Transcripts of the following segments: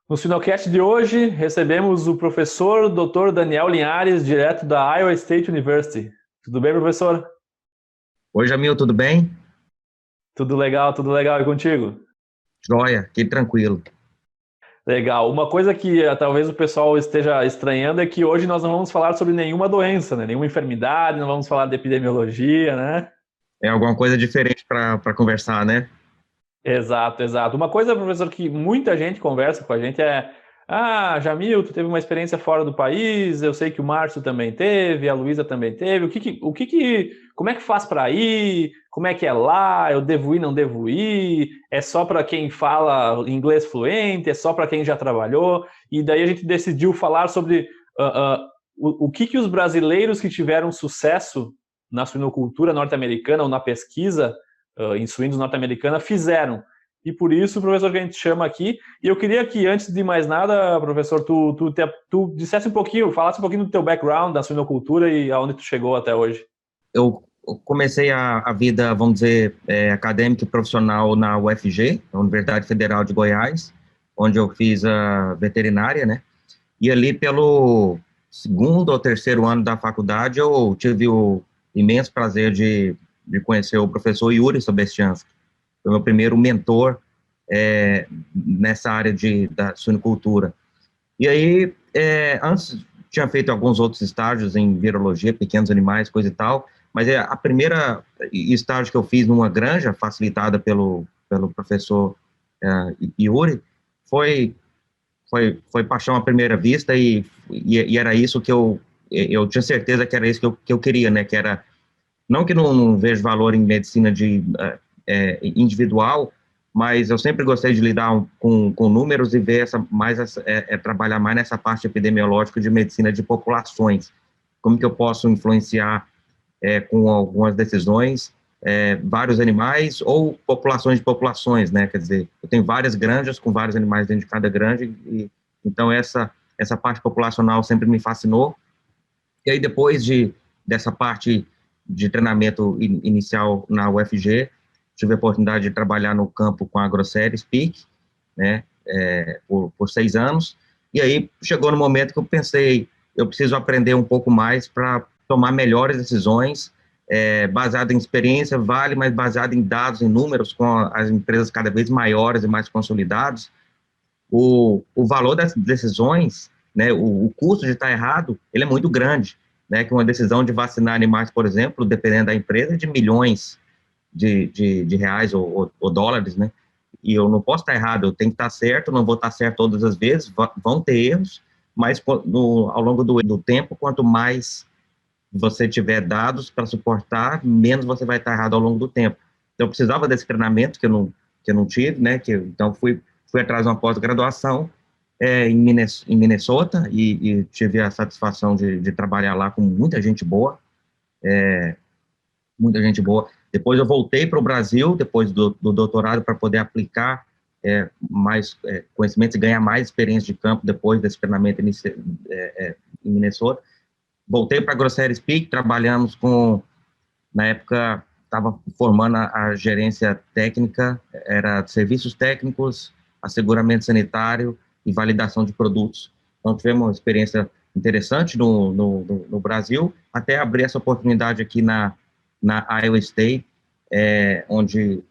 No Sinocast de hoje, recebemos o professor Dr. Daniel Linhares, direto da Iowa State University. Tudo bem, professor? Oi, Jamil, tudo bem? Tudo legal. E contigo? Joia, que tranquilo. Legal. Uma coisa que talvez o pessoal esteja estranhando é que hoje nós não vamos falar sobre nenhuma doença, né? Nenhuma enfermidade, não vamos falar de epidemiologia, né? É alguma coisa diferente para conversar, né? Exato, exato. Uma coisa, professor, que muita gente conversa com a gente é: ah, Jamil, tu teve uma experiência fora do país, eu sei que o Márcio também teve, a Luísa também teve. Como é que faz para ir? Como é que é lá? Eu devo ir, não devo ir? É só para quem fala inglês fluente? É só para quem já trabalhou? E daí a gente decidiu falar sobre o que os brasileiros que tiveram sucesso na suinocultura norte-americana ou na pesquisa em suínos norte-americana fizeram. E por isso, professor, que a gente chama aqui. E eu queria que, antes de mais nada, professor, tu dissesse um pouquinho, falasse um pouquinho do teu background, da suinocultura e aonde tu chegou até hoje. Eu comecei a vida, vamos dizer, acadêmica e profissional na UFG, na Universidade Federal de Goiás, onde eu fiz a veterinária, né? E ali, pelo segundo ou terceiro ano da faculdade, eu tive o imenso prazer de conhecer o professor Yuri Sobestiansky. Foi meu primeiro mentor nessa área da suinocultura. E aí, antes tinha feito alguns outros estágios em virologia, pequenos animais, coisa e tal, mas a primeira estágio que eu fiz numa granja, facilitada pelo professor Yuri, foi, foi paixão à primeira vista e era isso que eu tinha certeza que era isso que eu queria, né, que era, não que não vejo valor em medicina individual, mas eu sempre gostei de lidar com números e ver trabalhar mais nessa parte epidemiológica de medicina de populações. Como que eu posso influenciar com algumas decisões vários animais ou populações de populações, né? Quer dizer, eu tenho várias granjas com vários animais dentro de cada granja e então essa parte populacional sempre me fascinou. E aí depois dessa parte de treinamento inicial na UFG, tive a oportunidade de trabalhar no campo com a Grosseries Peak, né, por 6 anos, e aí chegou no momento que eu pensei, eu preciso aprender um pouco mais para tomar melhores decisões, baseado em experiência, vale, mas baseado em dados, em números, com as empresas cada vez maiores e mais consolidadas, o valor das decisões, né, o custo de estar errado, ele é muito grande, né, que uma decisão de vacinar animais, por exemplo, dependendo da empresa, é de milhões de reais ou dólares, né, e eu não posso estar errado, eu tenho que estar certo, não vou estar certo todas as vezes, vão ter erros, mas ao longo do tempo, quanto mais você tiver dados para suportar, menos você vai estar errado ao longo do tempo. Então, eu precisava desse treinamento que eu não tive, né, então fui atrás de uma pós-graduação em Minnesota e tive a satisfação de trabalhar lá com muita gente boa, muita gente boa. Depois eu voltei para o Brasil, depois do doutorado, para poder aplicar mais conhecimentos e ganhar mais experiência de campo depois desse treinamento em Minnesota. Voltei para a Grosseries Speak, trabalhamos na época, estava formando a gerência técnica, era serviços técnicos, asseguramento sanitário e validação de produtos. Então, tivemos uma experiência interessante no Brasil, até abrir essa oportunidade aqui na Iowa State, onde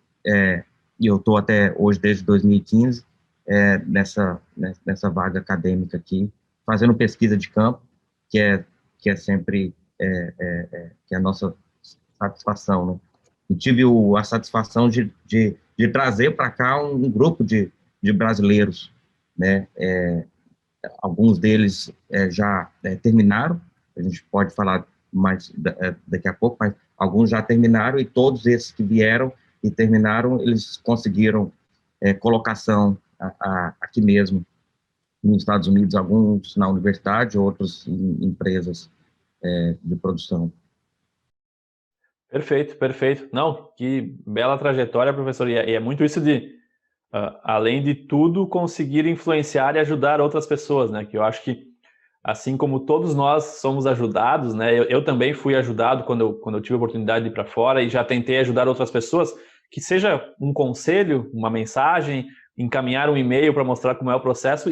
eu estou até hoje, desde 2015, nessa vaga acadêmica aqui, fazendo pesquisa de campo, que é sempre que é a nossa satisfação, né? E tive a satisfação de trazer para cá um grupo de brasileiros, né? Alguns deles já terminaram, a gente pode falar mais daqui a pouco, mas alguns já terminaram e todos esses que vieram e terminaram, eles conseguiram colocação aqui mesmo nos Estados Unidos, alguns na universidade, outros em empresas de produção. Perfeito, perfeito. Não, que bela trajetória, professor. E é muito isso de, além de tudo, conseguir influenciar e ajudar outras pessoas, né? Que eu acho que, assim como todos nós somos ajudados, né? Eu também fui ajudado quando eu tive a oportunidade de ir para fora e já tentei ajudar outras pessoas, que seja um conselho, uma mensagem, encaminhar um e-mail para mostrar como é o processo,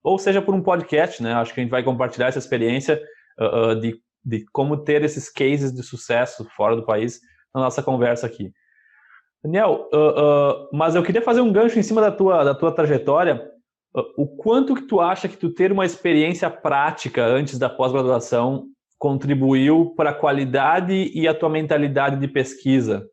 ou seja, por um podcast, né? Acho que a gente vai compartilhar essa experiência de como ter esses cases de sucesso fora do país na nossa conversa aqui. Daniel, mas eu queria fazer um gancho em cima da tua trajetória. O quanto que tu acha que tu ter uma experiência prática antes da pós-graduação contribuiu para a qualidade e a tua mentalidade de pesquisa?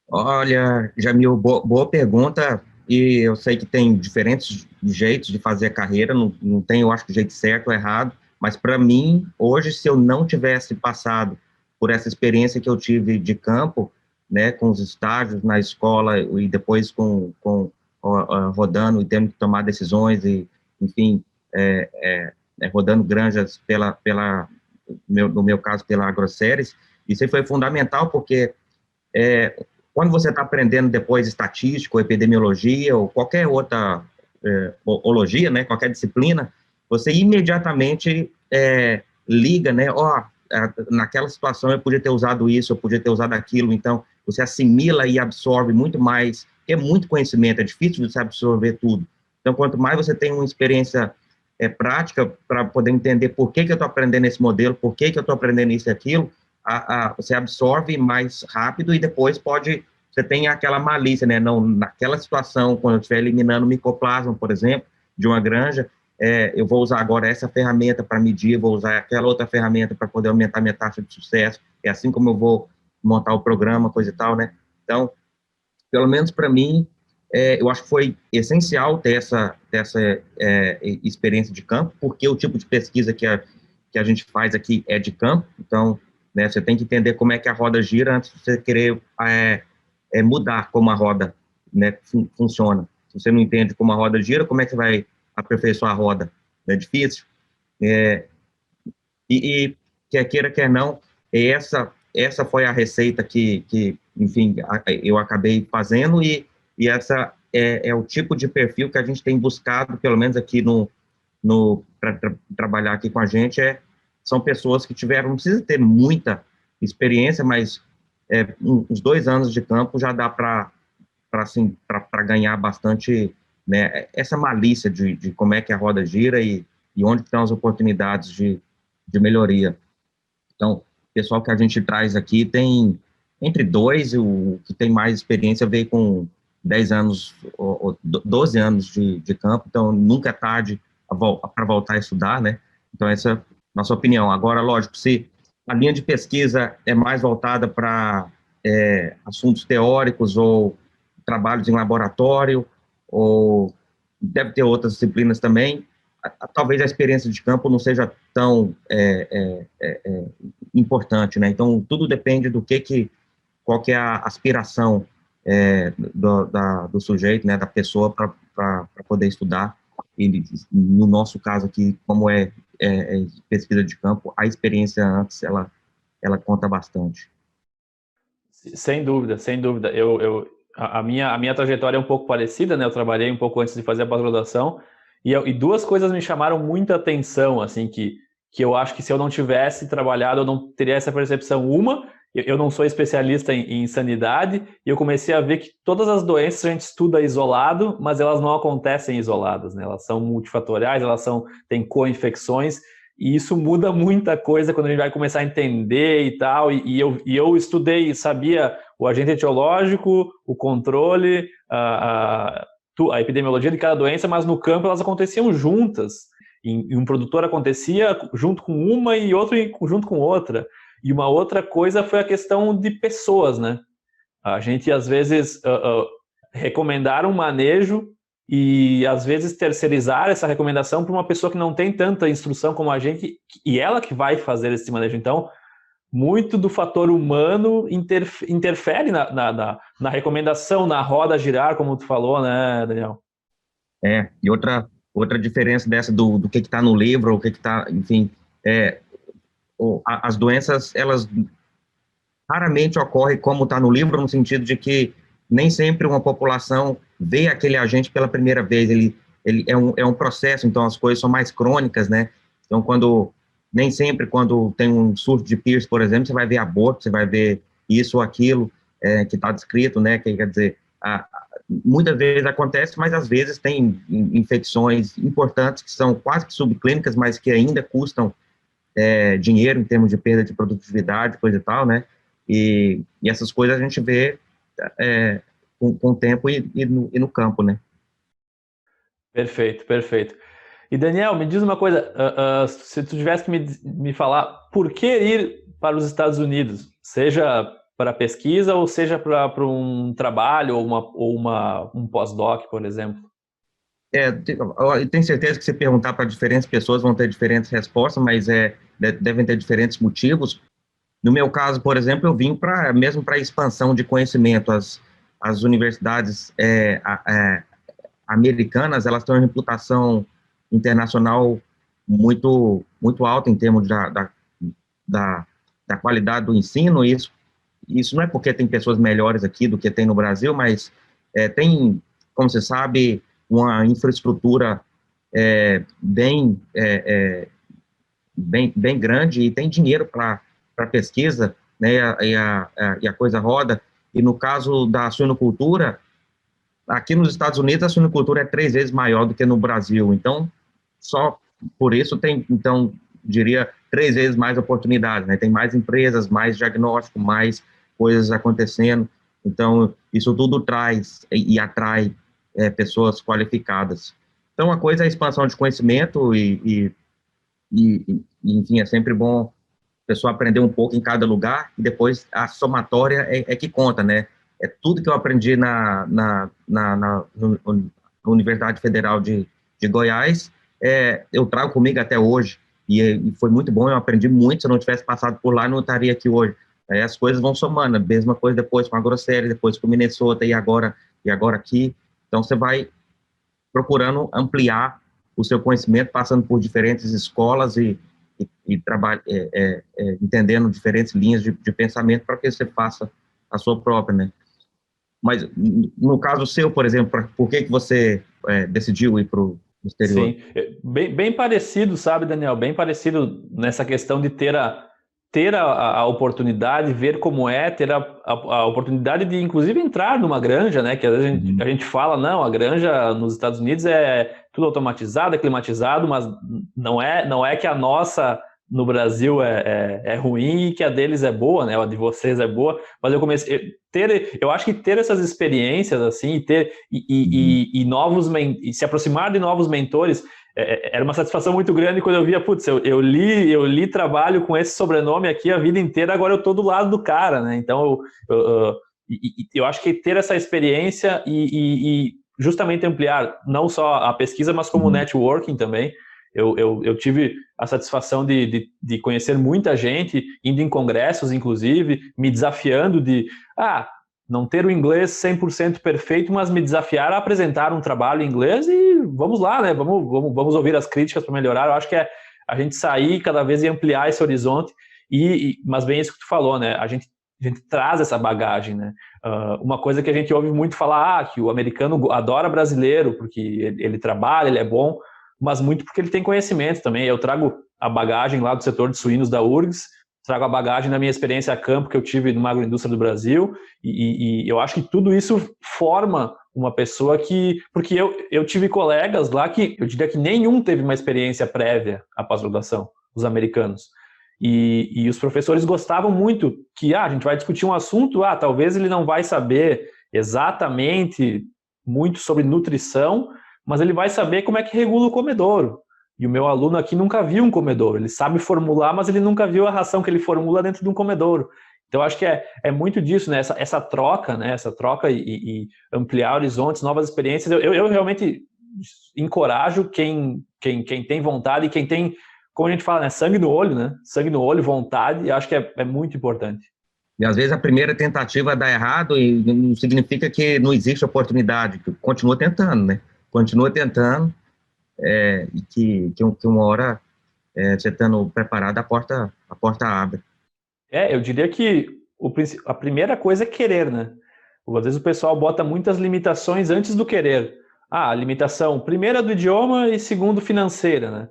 Olha, Jamil, boa pergunta, e eu sei que tem diferentes jeitos de fazer a carreira, não tem, eu acho, jeito certo ou errado, mas para mim, hoje, se eu não tivesse passado por essa experiência que eu tive de campo, né, com os estágios na escola e depois rodando e tendo que tomar decisões e, enfim, rodando granjas no meu caso, pela AgroSéries, isso aí foi fundamental porque quando você está aprendendo depois estatística, ou epidemiologia, ou qualquer outra ologia, né, qualquer disciplina, você imediatamente liga, né, naquela situação eu podia ter usado isso, eu podia ter usado aquilo, então você assimila e absorve muito mais, é muito conhecimento, é difícil de se absorver tudo. Então, quanto mais você tem uma experiência prática para poder entender por que eu estou aprendendo esse modelo, por que eu estou aprendendo isso e aquilo, você absorve mais rápido e depois você tem aquela malícia, né? Não, naquela situação, quando eu estiver eliminando micoplasma, por exemplo, de uma granja, eu vou usar agora essa ferramenta para medir, vou usar aquela outra ferramenta para poder aumentar minha taxa de sucesso, é assim como eu vou montar o programa, coisa e tal, né? Então, pelo menos para mim, eu acho que foi essencial ter essa experiência de campo, porque o tipo de pesquisa que a gente faz aqui é de campo, então, né, você tem que entender como é que a roda gira antes de você querer mudar como a roda, né, funciona. Se você não entende como a roda gira, como é que você vai aperfeiçoar a roda? É difícil. E quer queira, quer não, essa foi a receita que enfim, eu acabei fazendo e essa é o tipo de perfil que a gente tem buscado, pelo menos aqui para trabalhar aqui com a gente, são pessoas que tiveram, não precisa ter muita experiência, mas uns 2 anos de campo já dá para ganhar bastante, né, essa malícia de como é que a roda gira e onde estão as oportunidades de melhoria. Então, o pessoal que a gente traz aqui tem entre 2 e o que tem mais experiência veio com 10 anos ou 12 anos de campo, então nunca é tarde para voltar a estudar, né? Então, essa é a nossa opinião. Agora, lógico, se a linha de pesquisa é mais voltada para assuntos teóricos ou trabalhos em laboratório, ou deve ter outras disciplinas também, talvez a experiência de campo não seja tão importante, né? Então, tudo depende qual que é a aspiração do sujeito, né, da pessoa para poder estudar. E, no nosso caso aqui, como pesquisa de campo, a experiência antes, ela conta bastante. Sem dúvida, sem dúvida. A minha trajetória é um pouco parecida, né? Eu trabalhei um pouco antes de fazer a pós-graduação e 2 coisas me chamaram muita atenção, assim, que eu acho que se eu não tivesse trabalhado, eu não teria essa percepção. Uma, eu não sou especialista em sanidade e eu comecei a ver que todas as doenças a gente estuda isolado, mas elas não acontecem isoladas, né? Elas são multifatoriais, têm co-infecções. E isso muda muita coisa quando a gente vai começar a entender e tal. E eu estudei, sabia o agente etiológico, o controle, a epidemiologia de cada doença, mas no campo elas aconteciam juntas. E um produtor acontecia junto com uma e outro junto com outra. E uma outra coisa foi a questão de pessoas, né? A gente, às vezes, recomendar um manejo e, às vezes, terceirizar essa recomendação para uma pessoa que não tem tanta instrução como a gente e ela que vai fazer esse manejo. Então, muito do fator humano interfere na recomendação, na roda girar, como tu falou, né, Daniel? E outra diferença dessa do que está no livro, ou o que está, enfim, as doenças, elas raramente ocorrem como está no livro, no sentido de que nem sempre uma população vê aquele agente pela primeira vez, ele é um processo, então as coisas são mais crônicas, né? Então, nem sempre quando tem um surto de Pierce, por exemplo, você vai ver aborto, você vai ver isso ou aquilo que está descrito, né? Que quer dizer, muitas vezes acontece, mas às vezes tem infecções importantes que são quase que subclínicas, mas que ainda custam dinheiro em termos de perda de produtividade, coisa e tal, né? E essas coisas a gente vê com o tempo e no campo, né? Perfeito, perfeito. E Daniel, me diz uma coisa, se tu tivesse que me falar por que ir para os Estados Unidos, seja para pesquisa ou seja para um trabalho ou um pós-doc, por exemplo? Eu tenho certeza que se perguntar para diferentes pessoas vão ter diferentes respostas, mas devem ter diferentes motivos. No meu caso, por exemplo, eu vim mesmo para expansão de conhecimento. As universidades americanas, elas têm uma reputação internacional muito alta em termos da qualidade do ensino. Isso não é porque tem pessoas melhores aqui do que tem no Brasil, mas tem, como você sabe, uma infraestrutura bem grande e tem dinheiro para pesquisa, né, e a coisa roda. E no caso da suinocultura, aqui nos Estados Unidos a suinocultura é 3 vezes maior do que no Brasil, então só por isso tem, então, diria, 3 vezes mais oportunidades, né? Tem mais empresas, mais diagnóstico, mais coisas acontecendo, então isso tudo traz e atrai pessoas qualificadas. Então a coisa é a expansão de conhecimento enfim, é sempre bom a pessoa aprender um pouco em cada lugar e depois a somatória é que conta, né? É tudo que eu aprendi na Universidade Federal de Goiás, eu trago comigo até hoje, e foi muito bom, eu aprendi muito, se eu não tivesse passado por lá, eu não estaria aqui hoje. Aí as coisas vão somando, a mesma coisa depois com a Grosseria, depois com o Minnesota, e agora aqui. Então, você vai procurando ampliar o seu conhecimento, passando por diferentes escolas e entendendo diferentes linhas de pensamento para que você faça a sua própria, né? Mas, no caso seu, por exemplo, por que você decidiu ir para o exterior? Sim, bem parecido, sabe, Daniel? Bem parecido nessa questão de ter a oportunidade, ver como ter a oportunidade de, inclusive, entrar numa granja, né? Que às vezes a gente fala, não, a granja nos Estados Unidos é tudo automatizado, é climatizado, mas não é que a nossa no Brasil é ruim e que a deles é boa, né? A de vocês é boa, mas eu acho que ter essas experiências assim, e se aproximar de novos mentores era uma satisfação muito grande quando eu via, putz, eu li trabalho com esse sobrenome aqui a vida inteira, agora eu tô do lado do cara, né? Então eu acho que ter essa experiência e justamente ampliar não só a pesquisa, mas como o networking também. Eu tive a satisfação de conhecer muita gente, indo em congressos, inclusive, me desafiando não ter o inglês 100% perfeito, mas me desafiar a apresentar um trabalho em inglês e vamos lá, né? Vamos ouvir as críticas para melhorar. Eu acho que é a gente sair cada vez e ampliar esse horizonte, mas bem isso que tu falou, né? A gente traz essa bagagem, né? Uma coisa que a gente ouve muito falar, que o americano adora brasileiro, porque ele trabalha, ele é bom, mas muito porque ele tem conhecimento também. Eu trago a bagagem lá do setor de suínos da URGS, trago a bagagem da minha experiência a campo que eu tive no agroindústria do Brasil, e eu acho que tudo isso forma uma pessoa porque eu tive colegas lá que eu diria que nenhum teve uma experiência prévia à pós-graduação, os americanos. E os professores gostavam muito que a gente vai discutir um assunto, talvez ele não vai saber exatamente muito sobre nutrição, mas ele vai saber como é que regula o comedouro. E o meu aluno aqui nunca viu um comedouro. Ele sabe formular, mas ele nunca viu a ração que ele formula dentro de um comedouro. Então, acho que é muito disso, né? Essa troca, né? Essa troca e ampliar horizontes, novas experiências. Eu realmente encorajo quem tem vontade e quem tem, como a gente fala, né? Sangue no olho, né? Sangue no olho, vontade. Acho que é muito importante. E às vezes a primeira tentativa dá errado e não significa que não existe oportunidade. Continua tentando, né? Continua tentando, e que uma hora, você estando preparado, a porta abre. Eu diria que a primeira coisa é querer, né? Às vezes o pessoal bota muitas limitações antes do querer. A limitação, primeira do idioma e segundo financeira, né?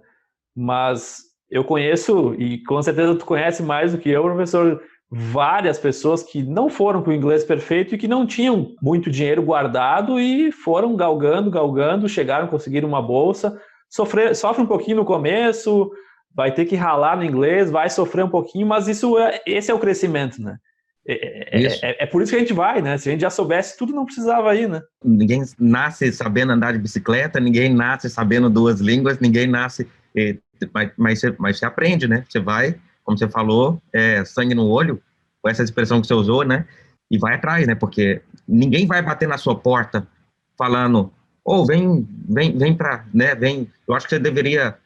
Mas eu conheço, e com certeza tu conhece mais do que eu, professor, várias pessoas que não foram com o inglês perfeito e que não tinham muito dinheiro guardado e foram galgando, chegaram, conseguiram uma bolsa, sofre um pouquinho no começo, vai ter que ralar no inglês, vai sofrer um pouquinho, mas esse é o crescimento, né? É por isso que a gente vai, né? Se a gente já soubesse tudo, não precisava ir, né? Ninguém nasce sabendo andar de bicicleta, ninguém nasce sabendo 2 línguas, ninguém nasce... Mas você aprende, né? Você vai, como você falou, sangue no olho, com essa expressão que você usou, né? E vai atrás, né? Porque ninguém vai bater na sua porta falando, vem para, né? Vem. Eu acho que você deveria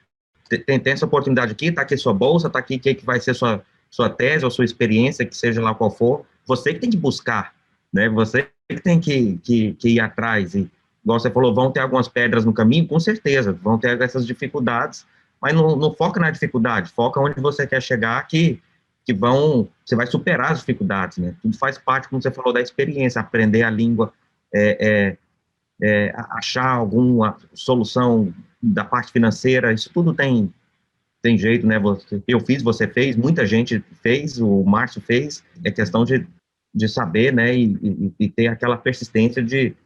ter essa oportunidade aqui, tá aqui sua bolsa, tá aqui o que vai ser sua tese ou sua experiência, que seja lá qual for. Você que tem que buscar, né? Você que tem que ir atrás. E, igual você falou, vão ter algumas pedras no caminho, com certeza, vão ter essas dificuldades, mas não foca na dificuldade, foca onde você quer chegar, você vai superar as dificuldades, né? Tudo faz parte, como você falou, da experiência, aprender a língua, achar alguma solução da parte financeira, isso tudo tem jeito, né? Eu fiz, você fez, muita gente fez, o Márcio fez, é questão de saber, né? E ter aquela persistência de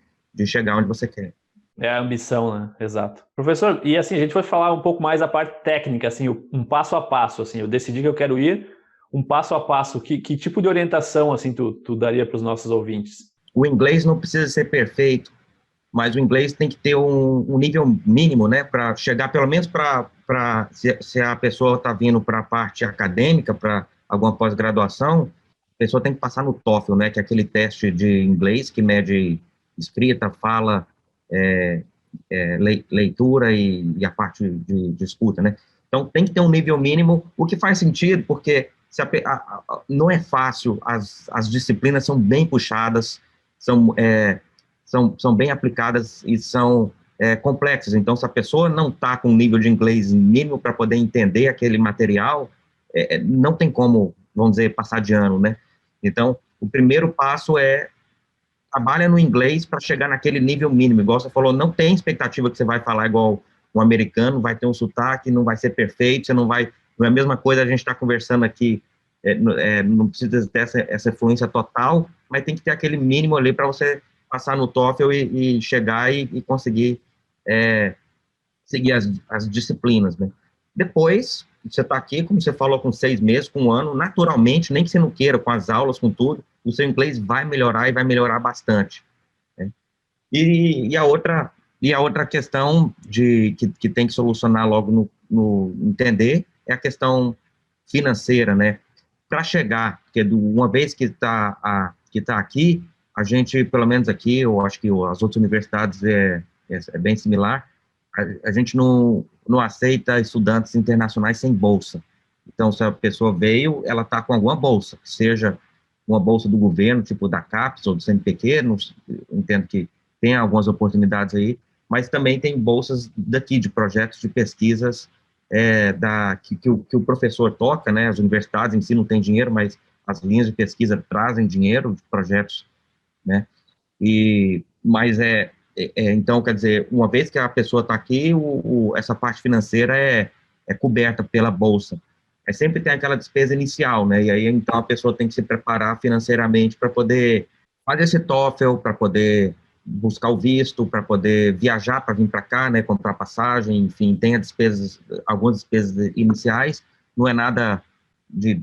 chegar onde você quer. É a ambição, né? Exato. Professor, e assim, a gente vai falar um pouco mais da parte técnica, assim, um passo a passo, assim, eu decidi que eu quero ir, um passo a passo, que tipo de orientação, assim, tu daria para os nossos ouvintes? O inglês não precisa ser perfeito, mas o inglês tem que ter um nível mínimo, né, para chegar pelo menos se a pessoa está vindo para a parte acadêmica, para alguma pós-graduação, a pessoa tem que passar no TOEFL, né, que é aquele teste de inglês que mede escrita, fala, leitura e a parte de escuta, né. Então, tem que ter um nível mínimo, o que faz sentido, porque não é fácil, as disciplinas são bem puxadas, são bem aplicadas e são complexas. Então, se a pessoa não está com um nível de inglês mínimo para poder entender aquele material, não tem como, vamos dizer, passar de ano, né? Então, o primeiro passo trabalha no inglês para chegar naquele nível mínimo. Igual você falou, não tem expectativa que você vai falar igual um americano, vai ter um sotaque, não vai ser perfeito, não é a mesma coisa, a gente está conversando aqui, não precisa ter essa fluência total, mas tem que ter aquele mínimo ali para você passar no TOEFL e chegar e conseguir seguir as disciplinas, né? Depois, você está aqui, como você falou, com 6 meses, com 1 ano, naturalmente, nem que você não queira, com as aulas, com tudo, o seu inglês vai melhorar e vai melhorar bastante, né? E a outra questão que tem que solucionar logo no entender é a questão financeira, né? Para chegar, porque uma vez que está aqui, a gente, pelo menos aqui, eu acho que as outras universidades é bem similar, a gente não aceita estudantes internacionais sem bolsa. Então, se a pessoa veio, ela está com alguma bolsa, seja uma bolsa do governo, tipo da CAPES ou do CNPq, entendo que tem algumas oportunidades aí, mas também tem bolsas daqui, de projetos de pesquisas que o professor toca, né? As universidades em si não têm dinheiro, mas as linhas de pesquisa trazem dinheiro de projetos, né? Mas então, quer dizer, uma vez que a pessoa está aqui, essa parte financeira é coberta pela bolsa. Mas sempre tem aquela despesa inicial, né? E aí, então, a pessoa tem que se preparar financeiramente para poder fazer esse TOEFL, para poder buscar o visto, para poder viajar para vir para cá, né? Comprar passagem, enfim, tem algumas despesas iniciais. Não é nada de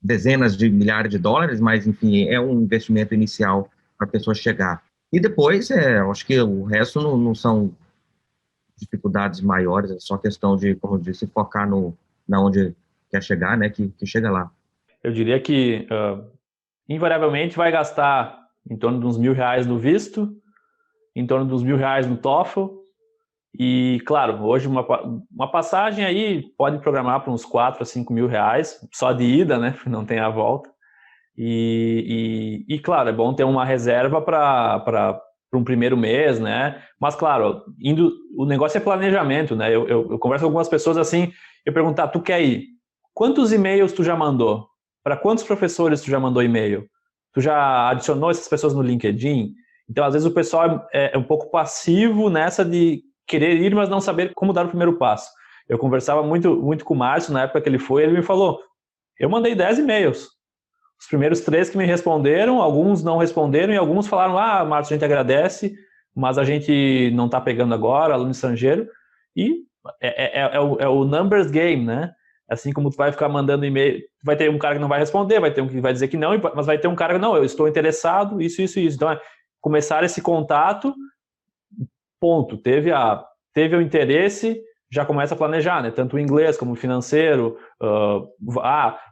dezenas de milhares de dólares, mas, enfim, é um investimento inicial para a pessoa chegar. E depois, acho que o resto não são dificuldades maiores, é só questão de, como eu disse, focar na onde quer chegar, né, que chega lá. Eu diria que, invariavelmente, vai gastar em torno de uns R$1.000 no visto, em torno de uns R$1.000 no TOEFL, e, claro, hoje uma passagem aí pode programar para uns R$4.000 a R$5.000, só de ida, né, não tem a volta. E claro, é bom ter uma reserva para um primeiro mês, né? Mas, claro, o negócio é planejamento, né? Eu converso com algumas pessoas assim, eu pergunto, tu quer ir? Quantos e-mails tu já mandou? Para quantos professores tu já mandou e-mail? Tu já adicionou essas pessoas no LinkedIn? Então, às vezes, o pessoal é um pouco passivo nessa de querer ir, mas não saber como dar o primeiro passo. Eu conversava muito com o Márcio, na época que ele me falou, eu mandei 10 e-mails. Os primeiros 3 que me responderam, alguns não responderam e alguns falaram, Márcio, a gente agradece, mas a gente não está pegando agora, aluno estrangeiro. E é o numbers game, né? Assim como tu vai ficar mandando e-mail, vai ter um cara que não vai responder, vai ter um que vai dizer que não, mas vai ter um cara que não, eu estou interessado, isso. Então, começar esse contato, ponto. Teve o interesse, já começa a planejar, né? Tanto o inglês como o financeiro.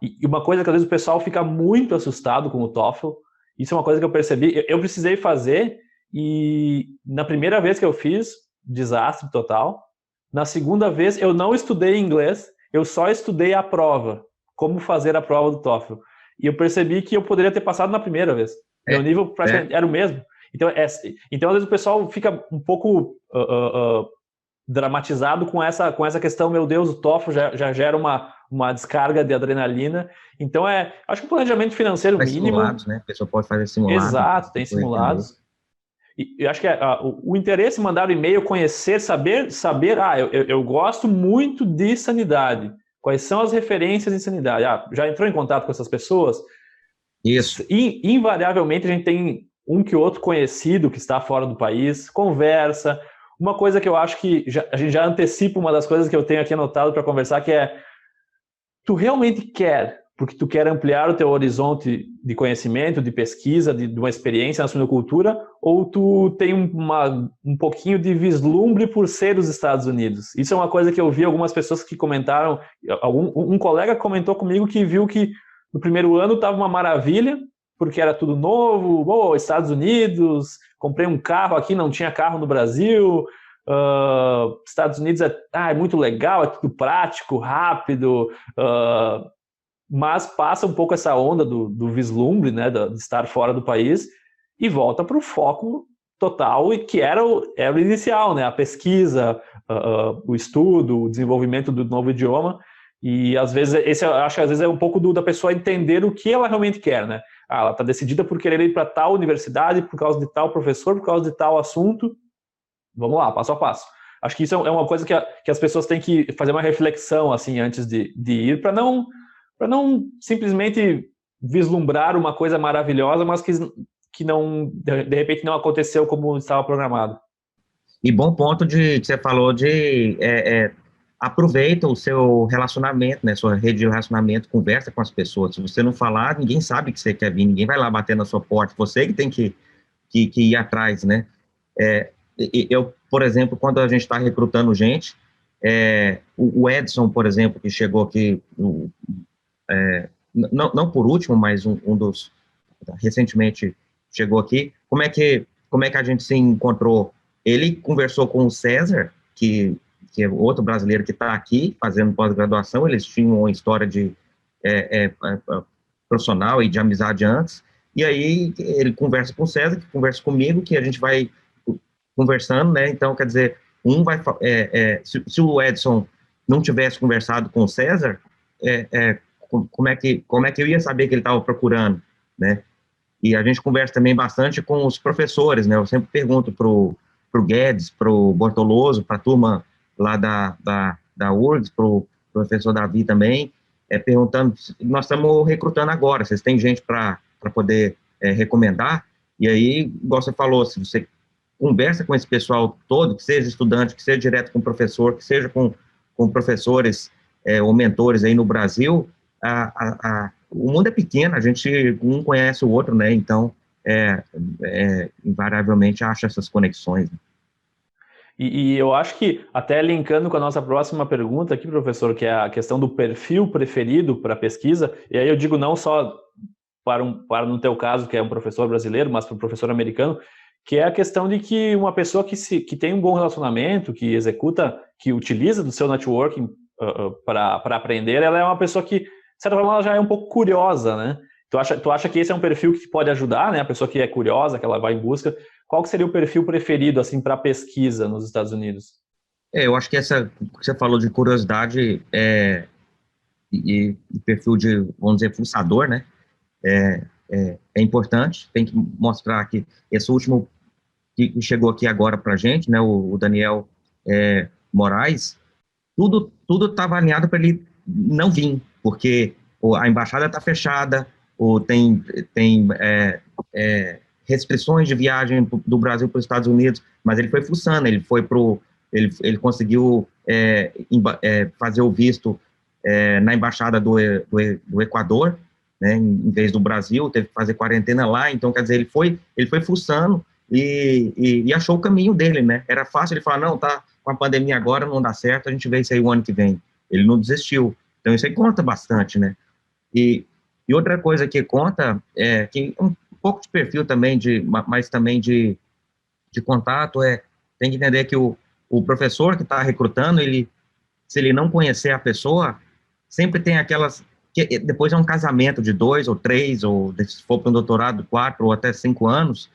E uma coisa que às vezes o pessoal fica muito assustado com o TOEFL, isso é uma coisa que eu percebi, eu precisei fazer, e na primeira vez que eu fiz, desastre total. Na segunda vez, eu não estudei inglês, eu só estudei a prova, como fazer a prova do TOEFL. E eu percebi que eu poderia ter passado na primeira vez. Meu nível praticamente era o mesmo. Então, às vezes o pessoal fica um pouco dramatizado com essa questão, meu Deus, o TOEFL já gera uma descarga de adrenalina. Então, acho que o planejamento financeiro mínimo... simulados, né? A pessoa pode fazer simulados. Exato, tem simulados. E eu acho que o interesse em mandar o e-mail, conhecer, saber, eu gosto muito de sanidade. Quais são as referências em sanidade? Já entrou em contato com essas pessoas? Isso. Invariavelmente a gente tem um que outro conhecido que está fora do país, conversa. Uma coisa que eu acho que a gente já antecipa, uma das coisas que eu tenho aqui anotado para conversar, que é: tu realmente quer, porque tu quer ampliar o teu horizonte de conhecimento, de pesquisa, de uma experiência na suinocultura, ou tu tem um pouquinho de vislumbre por ser os Estados Unidos? Isso é uma coisa que eu vi algumas pessoas que comentaram, um colega comentou comigo que viu que no primeiro ano estava uma maravilha, porque era tudo novo, Estados Unidos, comprei um carro aqui, não tinha carro no Brasil, Estados Unidos é muito legal, é tudo prático, rápido, mas passa um pouco essa onda do vislumbre, né, de estar fora do país, e volta para o foco total, e que era o inicial, né, a pesquisa, o estudo, o desenvolvimento do novo idioma. E às vezes, acho que às vezes é um pouco da pessoa entender o que ela realmente quer, né? Ela está decidida por querer ir para tal universidade, por causa de tal professor, por causa de tal assunto. Vamos lá, passo a passo. Acho que isso é uma coisa que as pessoas têm que fazer uma reflexão assim antes de ir, para não simplesmente vislumbrar uma coisa maravilhosa, mas que não, de repente não aconteceu como estava programado. E bom ponto que você falou de aproveita o seu relacionamento, né, sua rede de relacionamento, conversa com as pessoas. Se você não falar, ninguém sabe que você quer vir, ninguém vai lá bater na sua porta, você que tem que ir atrás, né? Eu, por exemplo, quando a gente está recrutando gente, o Edson, por exemplo, que chegou aqui, não por último, mas um dos, recentemente chegou aqui, como é que a gente se encontrou? Ele conversou com o César, que é outro brasileiro que está aqui fazendo pós-graduação, eles tinham uma história de profissional e de amizade antes, e aí ele conversa com o César, que conversa comigo, que a gente vai conversando, né? Então, quer dizer, se o Edson não tivesse conversado com o César, como é que eu ia saber que ele estava procurando, né? E a gente conversa também bastante com os professores, né? Eu sempre pergunto pro Guedes, pro Bortoloso, para a turma lá da URGS, pro professor Davi também, perguntando, nós estamos recrutando agora, vocês têm gente para poder recomendar? E aí, igual você falou, se você conversa com esse pessoal todo, que seja estudante, que seja direto com o professor, que seja com professores ou mentores aí no Brasil, o mundo é pequeno, a gente um conhece o outro, né? Então, invariavelmente acha essas conexões. E eu acho que, até linkando com a nossa próxima pergunta aqui, professor, que é a questão do perfil preferido para pesquisa, e aí eu digo não só para no teu caso, que é um professor brasileiro, mas para o professor americano, que é a questão de que uma pessoa que tem um bom relacionamento, que executa, que utiliza do seu networking para aprender, ela é uma pessoa que, de certa forma, ela já é um pouco curiosa, né? Tu acha que esse é um perfil que pode ajudar, né? A pessoa que é curiosa, que ela vai em busca. Qual que seria o perfil preferido, assim, para pesquisa nos Estados Unidos? Eu acho que essa que você falou de curiosidade e perfil de, vamos dizer, fuçador, né? É importante, tem que mostrar que esse último que chegou aqui agora para a gente, né, o Daniel Moraes, tudo estava alinhado para ele não vir, porque a embaixada está fechada, ou tem restrições de viagem do Brasil para os Estados Unidos, mas ele foi fuçando, ele conseguiu fazer o visto na embaixada do Equador, né, em vez do Brasil, teve que fazer quarentena lá, então, quer dizer, ele foi fuçando e achou o caminho dele, né, era fácil ele falar, não, tá com a pandemia agora, não dá certo, a gente vê isso aí o ano que vem, ele não desistiu, então isso aí conta bastante, né, e outra coisa que conta é que um pouco de perfil também, mas também de contato, tem que entender que o professor que está recrutando, se ele não conhecer a pessoa, sempre tem aquelas, que depois é um casamento de 2 ou 3, ou se for para um doutorado, 4 ou até 5 anos,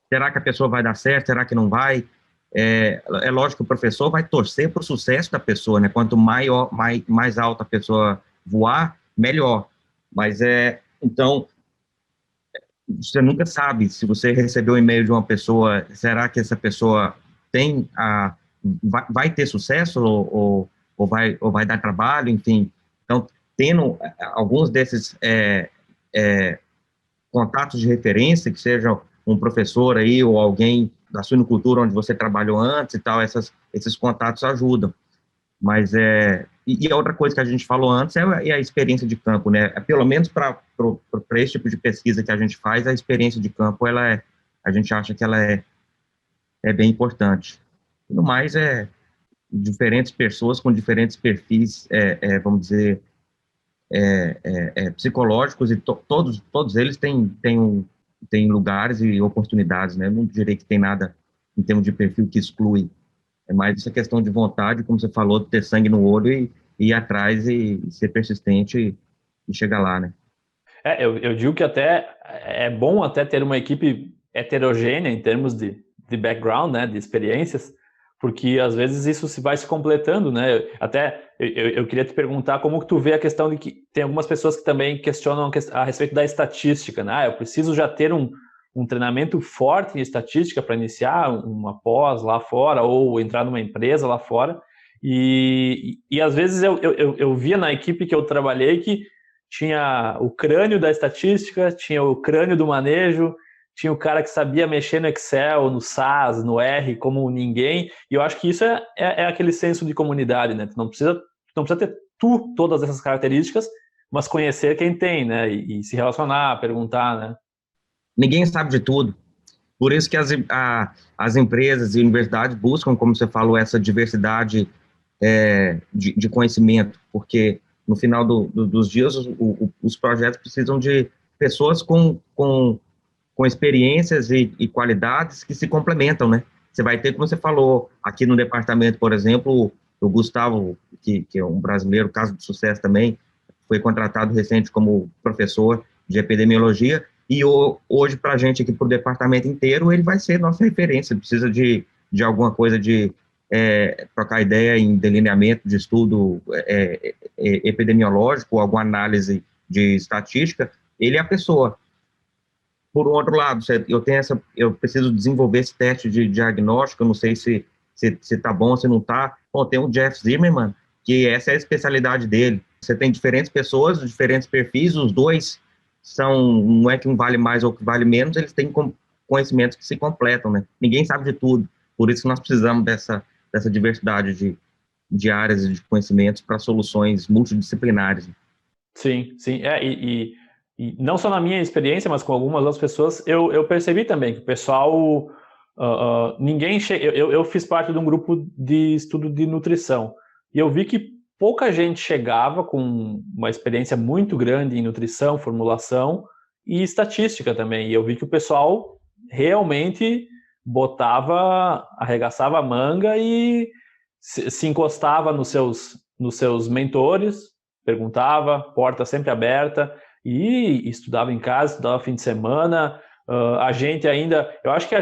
será que a pessoa vai dar certo, será que não vai? É lógico que o professor vai torcer para o sucesso da pessoa, né? Quanto mais alta a pessoa voar, melhor. Mas então, você nunca sabe se você recebeu um e-mail de uma pessoa, será que essa pessoa vai ter sucesso ou vai dar trabalho, enfim. Então, tendo alguns desses contatos de referência, que seja um professor aí ou alguém da suinocultura onde você trabalhou antes e tal, esses contatos ajudam. Mas e a outra coisa que a gente falou antes é a experiência de campo, né? Pelo menos para esse tipo de pesquisa que a gente faz, a experiência de campo, a gente acha que ela é bem importante. No mais, diferentes pessoas com diferentes perfis, vamos dizer, psicológicos, e todos eles têm lugares e oportunidades, né? Não direi que tem nada em termos de perfil que exclui. É mais essa questão de vontade, como você falou, de ter sangue no olho e ir atrás e ser persistente e chegar lá, né? Eu digo que até é bom até ter uma equipe heterogênea em termos de background, né, de experiências, porque às vezes isso vai se completando, né? Até eu queria te perguntar como que tu vê a questão de que tem algumas pessoas que também questionam a respeito da estatística, né? Eu preciso já ter um treinamento forte em estatística para iniciar uma pós lá fora ou entrar numa empresa lá fora. E às vezes eu via na equipe que eu trabalhei que tinha o crânio da estatística, tinha o crânio do manejo, tinha o cara que sabia mexer no Excel, no SAS, no R, como ninguém, e eu acho que isso é aquele senso de comunidade, né? Tu não precisa ter todas essas características, mas conhecer quem tem, né? E se relacionar, perguntar, né? Ninguém sabe de tudo. Por isso que as empresas e universidades buscam, como você falou, essa diversidade de conhecimento, porque no final dos dias os projetos precisam de pessoas com experiências e qualidades que se complementam, né? Você vai ter, como você falou, aqui no departamento, por exemplo, o Gustavo, que é um brasileiro, caso de sucesso também, foi contratado recente como professor de epidemiologia, e hoje, para a gente aqui, para o departamento inteiro, ele vai ser nossa referência. Precisa de alguma coisa de trocar ideia em delineamento de estudo epidemiológico, alguma análise de estatística, ele é a pessoa. Por outro lado, eu preciso desenvolver esse teste de diagnóstico, eu não sei se está bom, se não está. Bom, tem o Jeff Zimmerman, que essa é a especialidade dele. Você tem diferentes pessoas, diferentes perfis, os dois não é que um vale mais ou que vale menos, eles têm conhecimentos que se completam, né? Ninguém sabe de tudo, por isso que nós precisamos dessa diversidade de áreas e de conhecimentos para soluções multidisciplinares. Sim, sim. E não só na minha experiência, mas com algumas outras pessoas, eu percebi também que o pessoal, ninguém eu fiz parte de um grupo de estudo de nutrição, e eu vi que pouca gente chegava com uma experiência muito grande em nutrição, formulação e estatística também, e eu vi que o pessoal realmente arregaçava a manga e se encostava nos seus mentores, perguntava, porta sempre aberta, e estudava em casa, estudava fim de semana. A gente ainda, eu acho que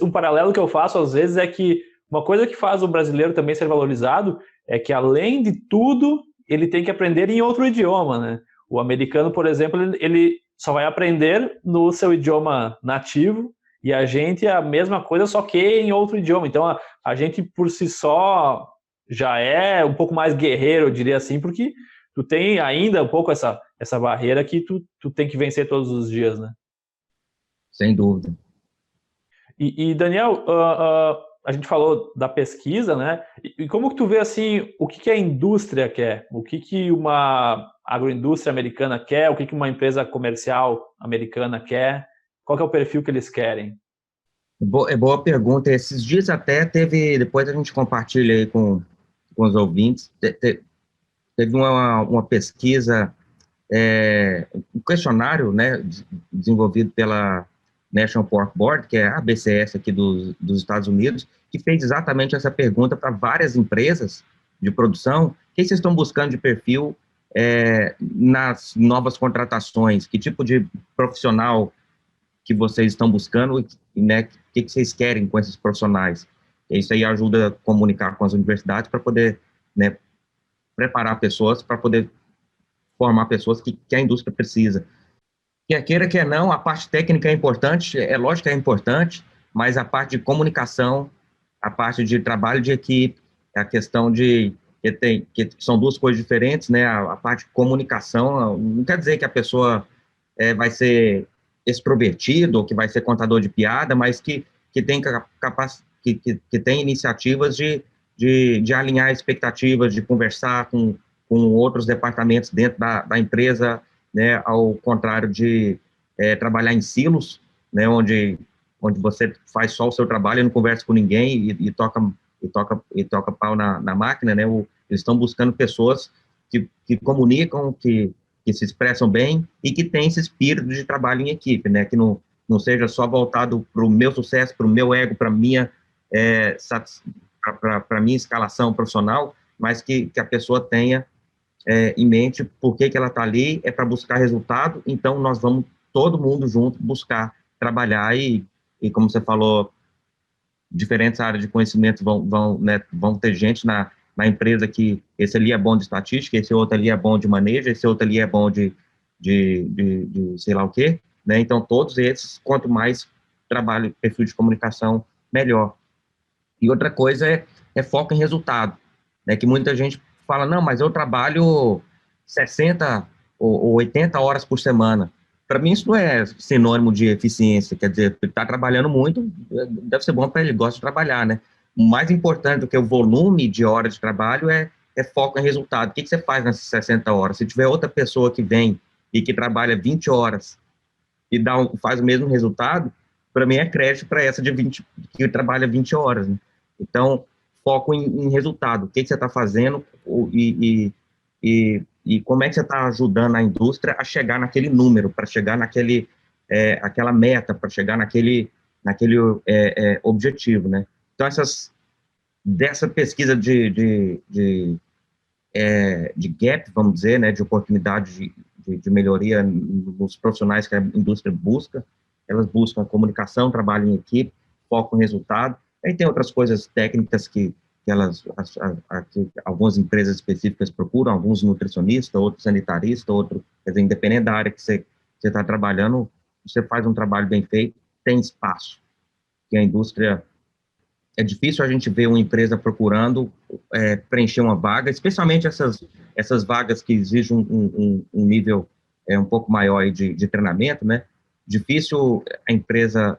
um paralelo que eu faço às vezes é que uma coisa que faz o brasileiro também ser valorizado é que, além de tudo, ele tem que aprender em outro idioma, né? O americano, por exemplo, ele só vai aprender no seu idioma nativo, e a gente é a mesma coisa, só que em outro idioma. Então, a gente, por si só, já é um pouco mais guerreiro, eu diria assim, porque tu tem ainda um pouco essa barreira que tu tem que vencer todos os dias, né? Sem dúvida. E Daniel, a gente falou da pesquisa, né? E como que tu vê, assim, o que a indústria quer? O que uma agroindústria americana quer? O que uma empresa comercial americana quer? Qual que é o perfil que eles querem? Boa pergunta. Esses dias até depois a gente compartilha aí com os ouvintes, teve uma pesquisa, um questionário, né, desenvolvido pela National Pork Board, que é a BCS aqui dos Estados Unidos, que fez exatamente essa pergunta para várias empresas de produção: o que vocês estão buscando de perfil nas novas contratações? Que tipo de profissional que vocês estão buscando, né, o que vocês querem com esses profissionais? E isso aí ajuda a comunicar com as universidades para poder, né, preparar pessoas, para poder formar pessoas que a indústria precisa. Quer queira, quer não, a parte técnica é importante, é lógico que é importante, mas a parte de comunicação, a parte de trabalho de equipe, a questão que são duas coisas diferentes, né? A parte de comunicação não quer dizer que a pessoa vai ser extrovertido ou que vai ser contador de piada, mas que tem que tem iniciativas de alinhar expectativas, de conversar com outros departamentos dentro da empresa, né, ao contrário de trabalhar em silos, né, onde você faz só o seu trabalho e não conversa com ninguém e toca pau na máquina, né? Eles estão buscando pessoas que comunicam, que se expressam bem e que têm esse espírito de trabalho em equipe, né? Que não seja só voltado para o meu sucesso, para o meu ego, para minha minha escalação profissional, mas que a pessoa tenha em mente por que ela está ali, é para buscar resultado. Então nós vamos todo mundo junto buscar trabalhar e como você falou, diferentes áreas de conhecimento vão ter gente na empresa que esse ali é bom de estatística, esse outro ali é bom de manejo, esse outro ali é bom de sei lá o quê, né? Então, todos esses, quanto mais trabalho, perfil de comunicação, melhor. E outra coisa é foco em resultado, né? Que muita gente fala, não, mas eu trabalho 60 ou 80 horas por semana. Para mim, isso não é sinônimo de eficiência, quer dizer, está trabalhando muito, deve ser bom para ele, gosta de trabalhar, né? O mais importante do que o volume de horas de trabalho é foco em resultado. O que você faz nessas 60 horas? Se tiver outra pessoa que vem e que trabalha 20 horas e faz o mesmo resultado, para mim é crédito para essa de 20, que trabalha 20 horas, né? Então, foco em resultado. O que você está fazendo e como é que você está ajudando a indústria a chegar naquele número, para chegar aquela meta, para chegar naquele objetivo, né? Então, dessa pesquisa de gap, vamos dizer, né, de oportunidade de melhoria nos profissionais que a indústria busca, elas buscam comunicação, trabalho em equipe, foco em resultado. Aí tem outras coisas técnicas que algumas empresas específicas procuram, alguns nutricionistas, outros sanitaristas, quer dizer, independente da área que você está trabalhando, você faz um trabalho bem feito, tem espaço. Que a indústria, é difícil a gente ver uma empresa procurando preencher uma vaga, especialmente essas vagas que exigem um nível um pouco maior aí de treinamento, né? Difícil a empresa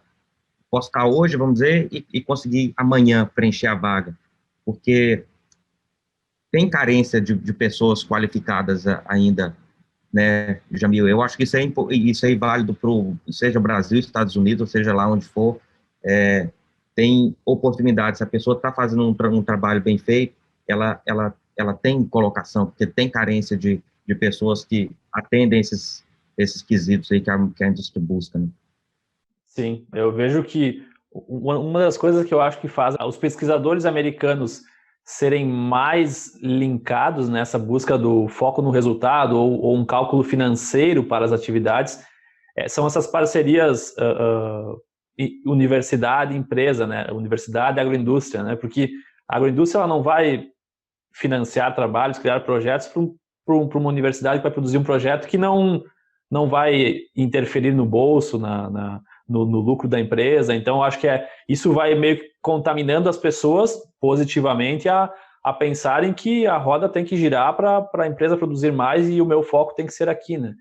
postar hoje, vamos dizer, e conseguir amanhã preencher a vaga, porque tem carência de pessoas qualificadas ainda, né, Jamil? Eu acho que isso é válido seja Brasil, Estados Unidos, ou seja lá onde for, tem oportunidades. Se a pessoa está fazendo um trabalho bem feito, ela tem colocação, porque tem carência de pessoas que atendem esses quesitos aí que a indústria busca, né? Sim, eu vejo que uma das coisas que eu acho que faz os pesquisadores americanos serem mais linkados nessa busca do foco no resultado ou um cálculo financeiro para as atividades são essas parcerias universidade-empresa, né? Universidade-agroindústria, né? Porque a agroindústria ela não vai financiar trabalhos, criar projetos para uma universidade que vai produzir um projeto que não vai interferir no bolso, no lucro da empresa. Então, acho que isso vai meio que contaminando as pessoas positivamente a a pensarem que a roda tem que girar para a empresa produzir mais e o meu foco tem que ser aqui, né?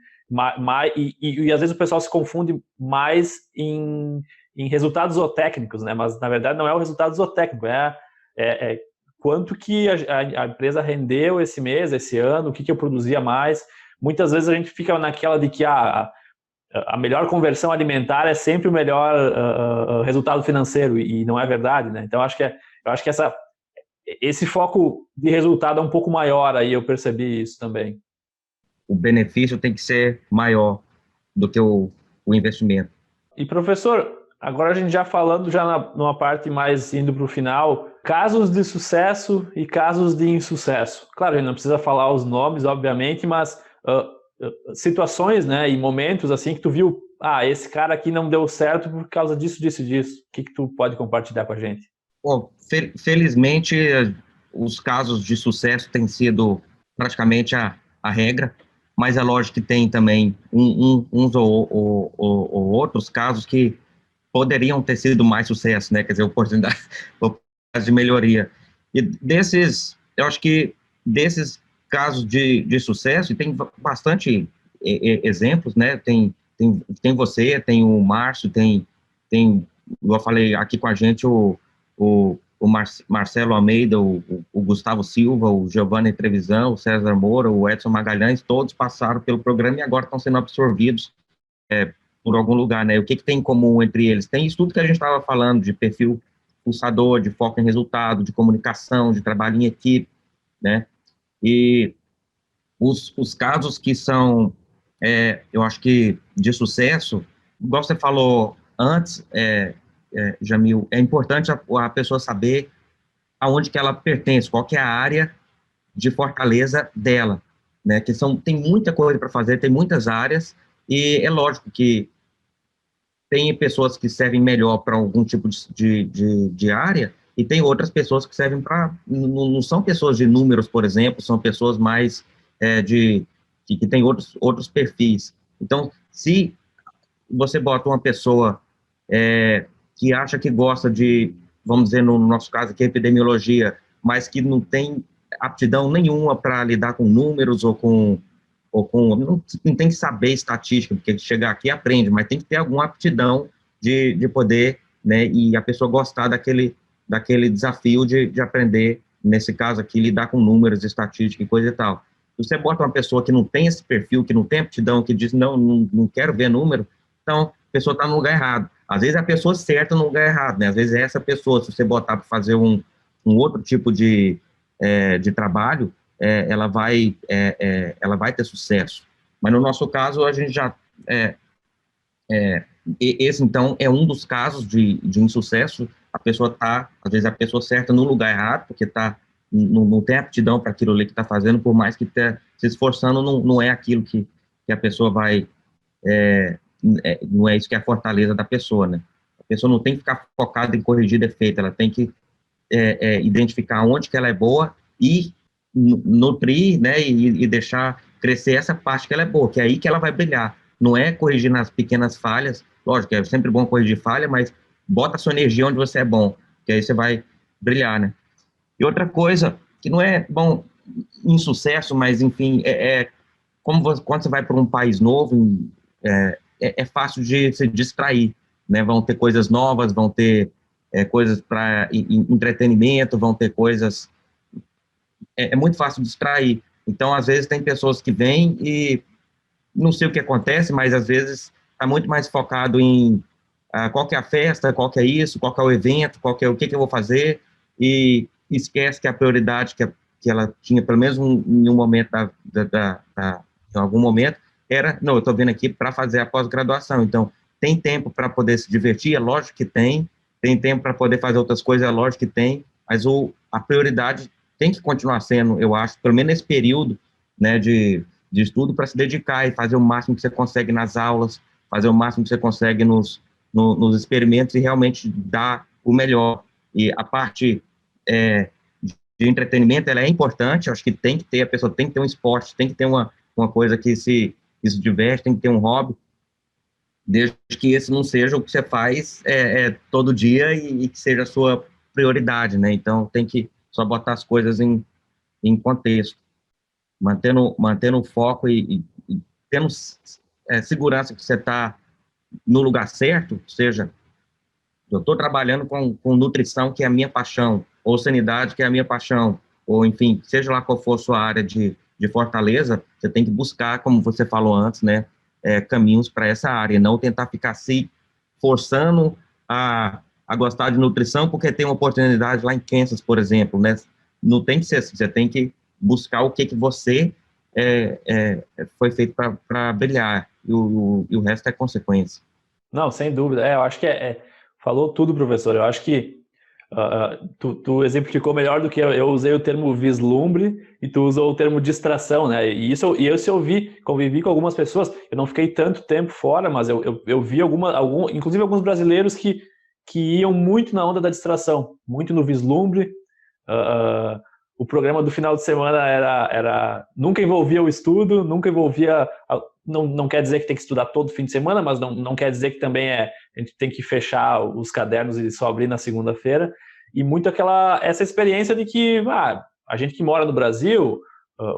E às vezes o pessoal se confunde mais em resultados zootécnicos, né? Mas na verdade não é o resultado zootécnico, é quanto que a empresa rendeu esse mês, esse ano, o que eu produzia mais. Muitas vezes a gente fica naquela de que a melhor conversão alimentar é sempre o melhor resultado financeiro, e não é verdade, né? Então, eu acho que esse foco de resultado é um pouco maior aí, eu percebi isso também. O benefício tem que ser maior do que o investimento. E, professor, agora a gente já falando numa parte mais indo para o final, casos de sucesso e casos de insucesso. Claro, a gente não precisa falar os nomes, obviamente, mas situações, né, e momentos assim que tu viu, esse cara aqui não deu certo por causa disso, disso, disso. O que tu pode compartilhar com a gente? Bom, felizmente, os casos de sucesso têm sido praticamente a regra, mas é lógico que tem também uns ou outros casos que poderiam ter sido mais sucesso, né? Quer dizer, oportunidades de melhoria. E eu acho que desses casos de sucesso, e tem bastante exemplos, né? Tem você, tem o Márcio, tem, eu falei aqui com a gente, o Marcelo Almeida, o Gustavo Silva, o Giovanni Trevisan, o César Moura, o Edson Magalhães, todos passaram pelo programa e agora estão sendo absorvidos por algum lugar, né? O que tem em comum entre eles? Tem isso tudo que a gente estava falando, de perfil pulsador, de foco em resultado, de comunicação, de trabalho em equipe, né? E os casos que são, eu acho que de sucesso, igual você falou antes, Jamil, é importante a pessoa saber aonde que ela pertence, qual que é a área de fortaleza dela, né? Que tem muita coisa para fazer, tem muitas áreas, e é lógico que tem pessoas que servem melhor para algum tipo de área, e tem outras pessoas que servem para... Não são pessoas de números, por exemplo, são pessoas mais que têm outros perfis. Então, se você bota uma pessoa que acha que gosta de, vamos dizer, no nosso caso aqui, epidemiologia, mas que não tem aptidão nenhuma para lidar com números não tem que saber estatística, porque chegar aqui aprende, mas tem que ter alguma aptidão de poder, né, e a pessoa gostar daquele desafio de aprender, nesse caso aqui, lidar com números, estatística e coisa e tal. Se você bota uma pessoa que não tem esse perfil, que não tem aptidão, que diz, não quero ver número, então a pessoa está no lugar errado. Às vezes é a pessoa certa no lugar errado, né? Às vezes é essa pessoa, se você botar para fazer um outro tipo de trabalho, ela vai ter sucesso. Mas no nosso caso, a gente já... esse, então, é um dos casos de insucesso. A pessoa está, às vezes, a pessoa certa no lugar errado, porque não tem aptidão para aquilo ali que está fazendo, por mais que esteja se esforçando, não é aquilo que a pessoa vai... não é isso que é a fortaleza da pessoa, né? A pessoa não tem que ficar focada em corrigir defeito, ela tem que identificar onde que ela é boa e nutrir, né, e deixar crescer essa parte que ela é boa, que é aí que ela vai brilhar. Não é corrigir nas pequenas falhas, lógico, é sempre bom corrigir falha, mas bota a sua energia onde você é bom, que aí você vai brilhar, né? E outra coisa, que não é bom em sucesso, mas, enfim, quando você vai para um país novo, é fácil de se distrair, né? Vão ter coisas novas, vão ter coisas para entretenimento, vão ter coisas... É muito fácil distrair. Então, às vezes, tem pessoas que vêm e não sei o que acontece, mas às vezes está muito mais focado em qual que é a festa, qual que é isso, qual que é o evento, o que eu vou fazer, e esquece que a prioridade que ela tinha, pelo menos em um momento, em algum momento, era, não, eu estou vindo aqui para fazer a pós-graduação. Então, tem tempo para poder se divertir? É lógico que tem tempo para poder fazer outras coisas? É lógico que tem, mas a prioridade tem que continuar sendo, eu acho, pelo menos nesse período, né, de estudo, para se dedicar e fazer o máximo que você consegue nas aulas, fazer o máximo que você consegue nos experimentos e realmente dar o melhor. E a parte de entretenimento, ela é importante, acho que tem que ter, a pessoa tem que ter um esporte, tem que ter uma coisa que se diverte, tem que ter um hobby, desde que esse não seja o que você faz todo dia e que seja a sua prioridade, né? Então, tem que só botar as coisas em contexto, mantendo o foco e tendo segurança que você está no lugar certo, ou seja, eu estou trabalhando com nutrição, que é a minha paixão, ou sanidade, que é a minha paixão, ou enfim, seja lá qual for a sua área de fortaleza, você tem que buscar, como você falou antes, né, caminhos para essa área, e não tentar ficar se forçando a gostar de nutrição, porque tem uma oportunidade lá em Kansas, por exemplo, né? Não tem que ser assim, você tem que buscar o que você foi feito para brilhar, e o resto é consequência. Não, sem dúvida. Eu acho que falou tudo, professor. Eu acho que tu exemplificou melhor do que eu usei o termo vislumbre e tu usou o termo distração, né? E eu convivi com algumas pessoas. Eu não fiquei tanto tempo fora, mas eu vi inclusive alguns brasileiros que iam muito na onda da distração, muito no vislumbre. O programa do final de semana nunca envolvia o estudo, nunca envolvia. Não quer dizer que tem que estudar todo fim de semana, mas não quer dizer que também a gente tem que fechar os cadernos e só abrir na segunda-feira. E muito essa experiência de que a gente que mora no Brasil,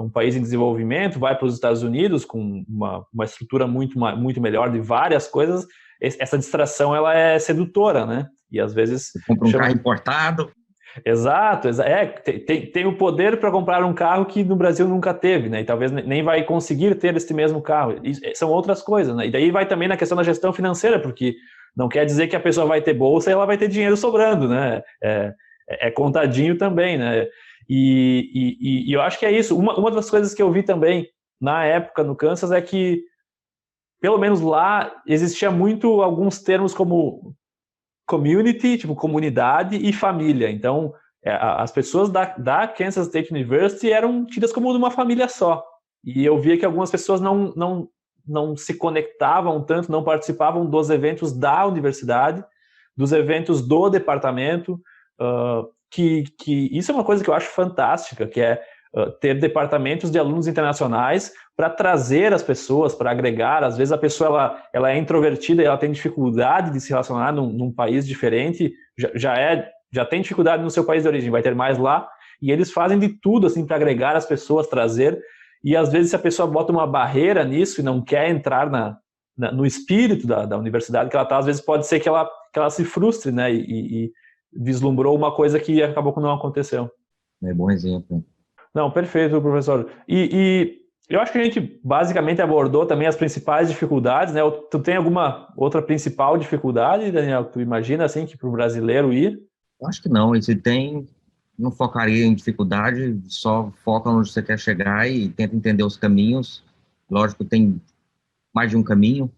um país em desenvolvimento, vai para os Estados Unidos com uma estrutura muito, muito melhor de várias coisas, essa distração ela é sedutora, né? E às vezes... Você compra um carro importado... Exato, tem o poder para comprar um carro que no Brasil nunca teve, né? E talvez nem vai conseguir ter esse mesmo carro. São outras coisas, né? E daí vai também na questão da gestão financeira, porque não quer dizer que a pessoa vai ter bolsa e ela vai ter dinheiro sobrando, né? É contadinho também, né? E eu acho que é isso. Uma das coisas que eu vi também na época no Kansas é que, pelo menos lá, existia muito alguns termos como community, tipo comunidade, e família. Então, as pessoas da Kansas State University eram tidas como de uma família só. E eu via que algumas pessoas não se conectavam tanto, não participavam dos eventos da universidade, dos eventos do departamento, que isso é uma coisa que eu acho fantástica, que é ter departamentos de alunos internacionais para trazer as pessoas, para agregar. Às vezes a pessoa ela é introvertida e ela tem dificuldade de se relacionar num país diferente, já tem dificuldade no seu país de origem, vai ter mais lá, e eles fazem de tudo assim para agregar as pessoas, trazer. E às vezes se a pessoa bota uma barreira nisso e não quer entrar no espírito da universidade que ela está, às vezes pode ser que ela se frustre, né? E vislumbrou uma coisa que acabou que não aconteceu. É bom exemplo. Não, perfeito, professor. E eu acho que a gente basicamente abordou também as principais dificuldades, né? Tu tem alguma outra principal dificuldade, Daniel, que tu imagina assim que para o brasileiro ir? Eu acho que não. E se tem, não focaria em dificuldade, só foca onde você quer chegar e tenta entender os caminhos. Lógico, tem mais de um caminho,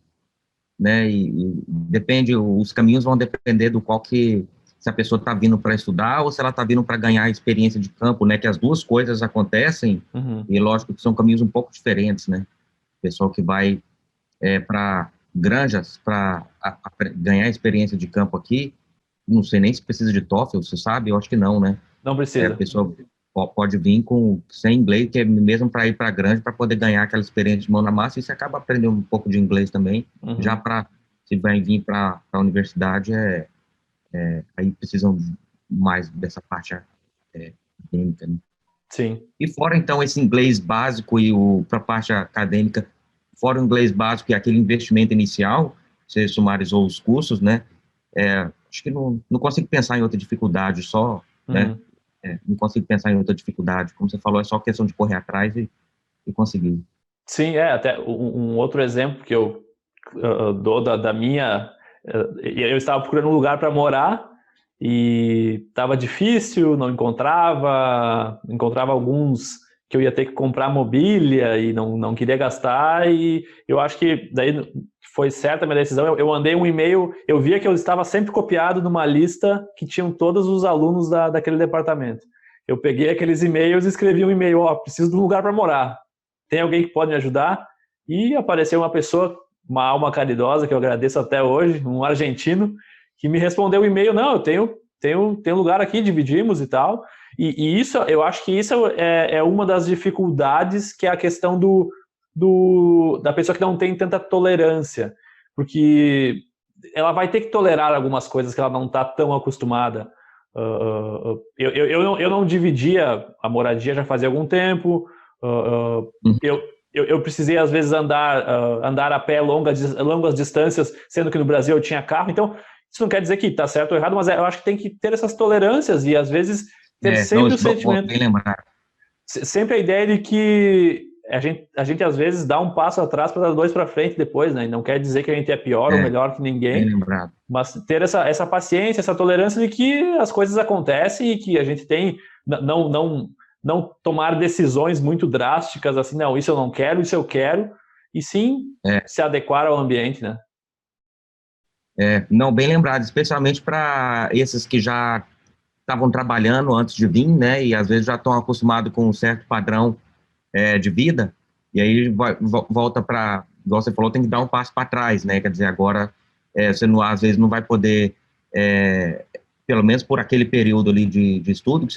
né? E depende, os caminhos vão depender do qual que, se a pessoa está vindo para estudar ou se ela está vindo para ganhar experiência de campo, né? Que as duas coisas acontecem, e lógico que são caminhos um pouco diferentes, né? O pessoal que vai para granjas para ganhar experiência de campo aqui, não sei nem se precisa de TOEFL, você sabe? Eu acho que não, né? Não precisa. A pessoa pode vir sem inglês, que é mesmo para ir para a granja, para poder ganhar aquela experiência de mão na massa, e você acaba aprendendo um pouco de inglês também. Já se vai vir para a universidade, aí precisam mais dessa parte acadêmica, né? Sim. E fora, então, esse inglês básico e para a parte acadêmica, fora o inglês básico e aquele investimento inicial, seja sumários ou os cursos, né? Acho que não consigo pensar em outra dificuldade, né? Não consigo pensar em outra dificuldade. Como você falou, é só questão de correr atrás e conseguir. Sim, até um outro exemplo que eu dou da minha... Eu estava procurando um lugar para morar e estava difícil, não encontrava alguns que eu ia ter que comprar mobília e não queria gastar, e eu acho que daí foi certa a minha decisão. Eu mandei um e-mail, eu via que eu estava sempre copiado numa lista que tinham todos os alunos daquele departamento. Eu peguei aqueles e-mails e escrevi um e-mail: preciso de um lugar para morar, tem alguém que pode me ajudar? E apareceu uma pessoa, uma alma caridosa, que eu agradeço até hoje, um argentino, que me respondeu o e-mail: não, eu tenho lugar aqui, dividimos e tal. E isso, eu acho que isso é uma das dificuldades, que é a questão da pessoa que não tem tanta tolerância, porque ela vai ter que tolerar algumas coisas que ela não está tão acostumada. Eu não dividia a moradia já fazia algum tempo. Eu precisei, às vezes, andar a pé longas distâncias, sendo que no Brasil eu tinha carro. Então, isso não quer dizer que está certo ou errado, mas eu acho que tem que ter essas tolerâncias e, às vezes, ter sempre o sentimento... Bem lembrar. Sempre a ideia de que a gente às vezes dá um passo atrás para dar dois para frente depois, né? E não quer dizer que a gente é pior ou melhor que ninguém, mas ter essa paciência, essa tolerância de que as coisas acontecem e que a gente tem não tomar decisões muito drásticas assim, não, isso eu não quero, isso eu quero, e sim se adequar ao ambiente, né? Não, bem lembrado, especialmente para esses que já estavam trabalhando antes de vir, né, e às vezes já estão acostumados com um certo padrão de vida, e aí volta para, igual você falou, tem que dar um passo para trás, né, quer dizer, agora você não, às vezes não vai poder, pelo menos por aquele período ali de estudo, que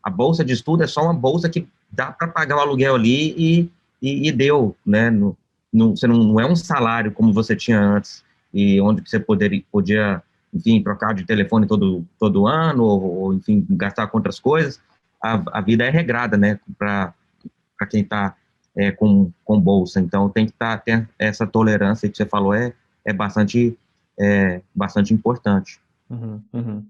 a bolsa de estudo é só uma bolsa que dá para pagar o aluguel ali e deu, né, você não é um salário como você tinha antes, e onde você podia, enfim, trocar de telefone todo ano, ou enfim, gastar com outras coisas. A vida é regrada, né, para quem está com bolsa. Então, tem que ter essa tolerância que você falou, é bastante importante. Uhum.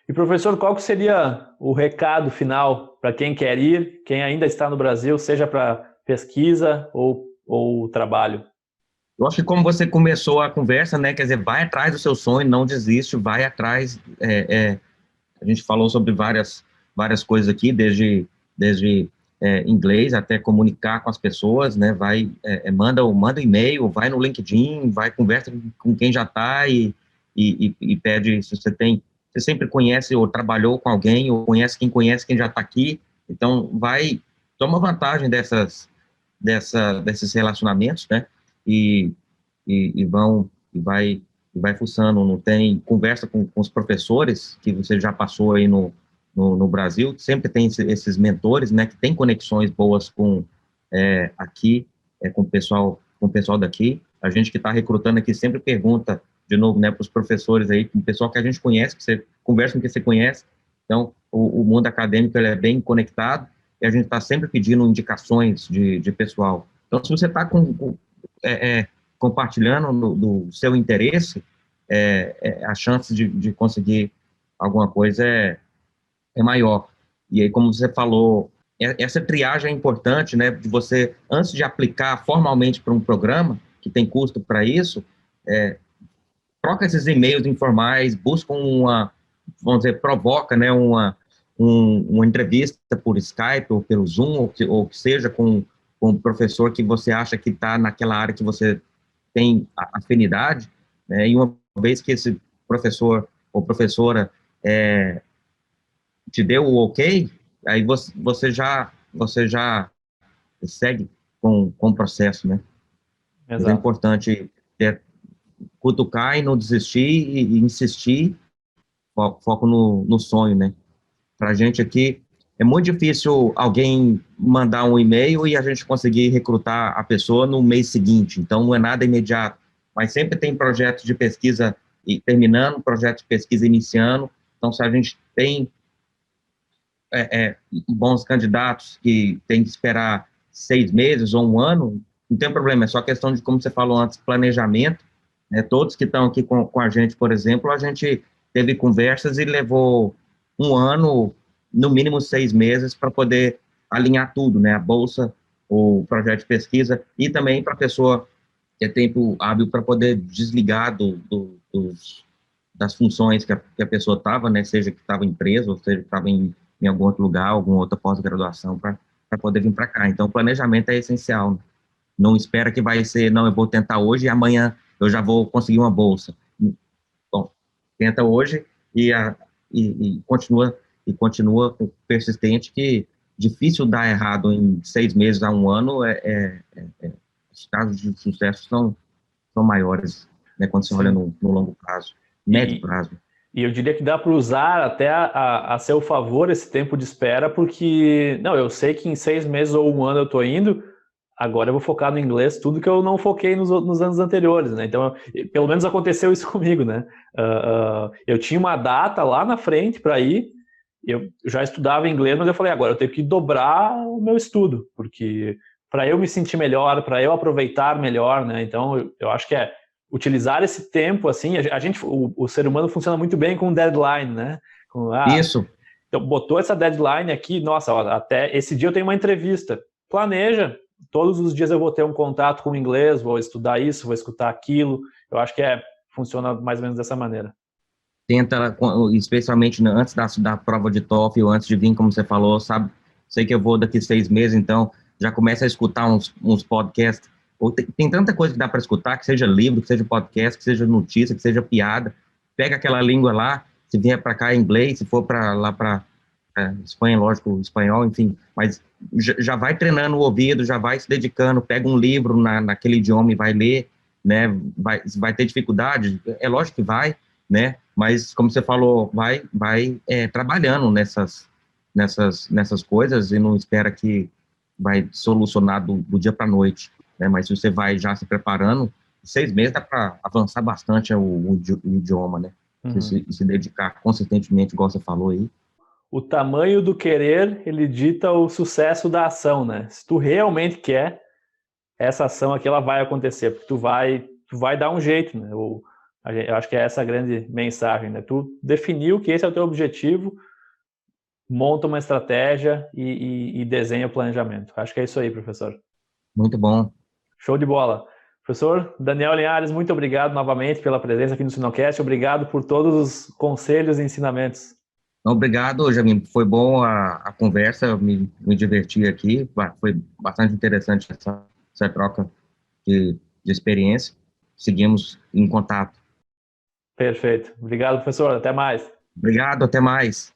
E, professor, qual que seria o recado final para quem quer ir, quem ainda está no Brasil, seja para pesquisa ou trabalho? Eu acho que como você começou a conversa, né, quer dizer, vai atrás do seu sonho, não desiste, vai atrás. A gente falou sobre várias coisas aqui, desde inglês até comunicar com as pessoas, né, manda um e-mail, vai no LinkedIn, vai conversa com quem já está e pede se você sempre conhece ou trabalhou com alguém, ou conhece quem já está aqui, então toma vantagem desses relacionamentos, né, e vai fuçando, não tem, conversa com os professores que você já passou aí no Brasil, sempre tem esses mentores, né, que tem conexões boas com aqui, com o pessoal daqui, a gente que está recrutando aqui sempre pergunta, de novo, né, para os professores aí, com o pessoal que a gente conhece, que você conversa com quem você conhece, então o mundo acadêmico ele é bem conectado, e a gente está sempre pedindo indicações de pessoal, então se você está compartilhando do seu interesse, a chance de conseguir alguma coisa é maior. E aí, como você falou, essa triagem é importante, né, de você, antes de aplicar formalmente para um programa, que tem custo para isso, troca esses e-mails informais, busca vamos dizer, provoca, né, uma entrevista por Skype, ou pelo Zoom, ou que seja com um professor que você acha que está naquela área que você tem afinidade, né, e uma vez que esse professor ou professora te deu o ok, aí você já segue com o processo, né? Exato. É importante cutucar e não desistir e insistir, foco no sonho, né? Pra gente aqui, é muito difícil alguém mandar um e-mail e a gente conseguir recrutar a pessoa no mês seguinte, então não é nada imediato, mas sempre tem projetos de pesquisa terminando, projetos de pesquisa iniciando, então se a gente tem bons candidatos que tem que esperar 6 meses ou um ano, não tem problema, é só questão de, como você falou antes, planejamento, né? Todos que estão aqui com a gente, por exemplo, a gente teve conversas e levou um ano, no mínimo 6 meses, para poder alinhar tudo, né? A bolsa, o projeto de pesquisa, e também para a pessoa ter tempo hábil para poder desligar das funções que a pessoa estava, né? Seja que estava em empresa, ou seja que estava em algum outro lugar, alguma outra pós-graduação, para poder vir para cá. Então, o planejamento é essencial, né? Não espera que vai ser, não, eu vou tentar hoje e amanhã eu já vou conseguir uma bolsa. Bom, tenta hoje e continua persistente, que difícil dar errado em 6 meses a um ano, os casos de sucesso são maiores, né, quando você olha no longo prazo, médio prazo. E eu diria que dá para usar até a seu favor esse tempo de espera, porque, não, eu sei que em 6 meses ou um ano eu estou indo, agora eu vou focar no inglês, tudo que eu não foquei nos anos anteriores, né? Então, pelo menos aconteceu isso comigo, né? Eu tinha uma data lá na frente para ir, eu já estudava inglês, mas eu falei, agora eu tenho que dobrar o meu estudo, porque para eu me sentir melhor, para eu aproveitar melhor, né? Então, eu acho que utilizar esse tempo, assim, o ser humano funciona muito bem com deadline, né? Isso. Então, botou essa deadline aqui, nossa, ó, até esse dia eu tenho uma entrevista. Planeja, todos os dias eu vou ter um contato com o inglês, vou estudar isso, vou escutar aquilo. Eu acho que funciona mais ou menos dessa maneira. Tenta, especialmente antes da prova de TOEFL, antes de vir, como você falou, sabe? Sei que eu vou daqui 6 meses, então já começa a escutar uns podcasts. Tem tanta coisa que dá para escutar, que seja livro, que seja podcast, que seja notícia, que seja piada. Pega aquela língua lá, se vier para cá em inglês, se for para lá para Espanha, lógico, espanhol, enfim, mas já vai treinando o ouvido, já vai se dedicando, pega um livro naquele idioma e vai ler, né? Vai ter dificuldade? É lógico que vai, né? Mas, como você falou, vai trabalhando nessas coisas e não espera que vai solucionar do dia para a noite, né? Mas se você vai já se preparando, 6 meses dá para avançar bastante o idioma, né? Uhum. Se dedicar consistentemente, igual você falou aí. O tamanho do querer, ele dita o sucesso da ação, né? Se tu realmente quer, essa ação aqui, ela vai acontecer, porque tu vai dar um jeito, né? Eu acho que é essa a grande mensagem, né? Tu definiu que esse é o teu objetivo, monta uma estratégia e desenha o planejamento. Acho que é isso aí, professor. Muito bom. Show de bola. Professor Daniel Linhares, muito obrigado novamente pela presença aqui no Sinocast. Obrigado por todos os conselhos e ensinamentos. Obrigado, Jamil. Foi bom a conversa, eu me diverti aqui. Foi bastante interessante essa troca de experiência. Seguimos em contato. Perfeito. Obrigado, professor. Até mais. Obrigado, até mais.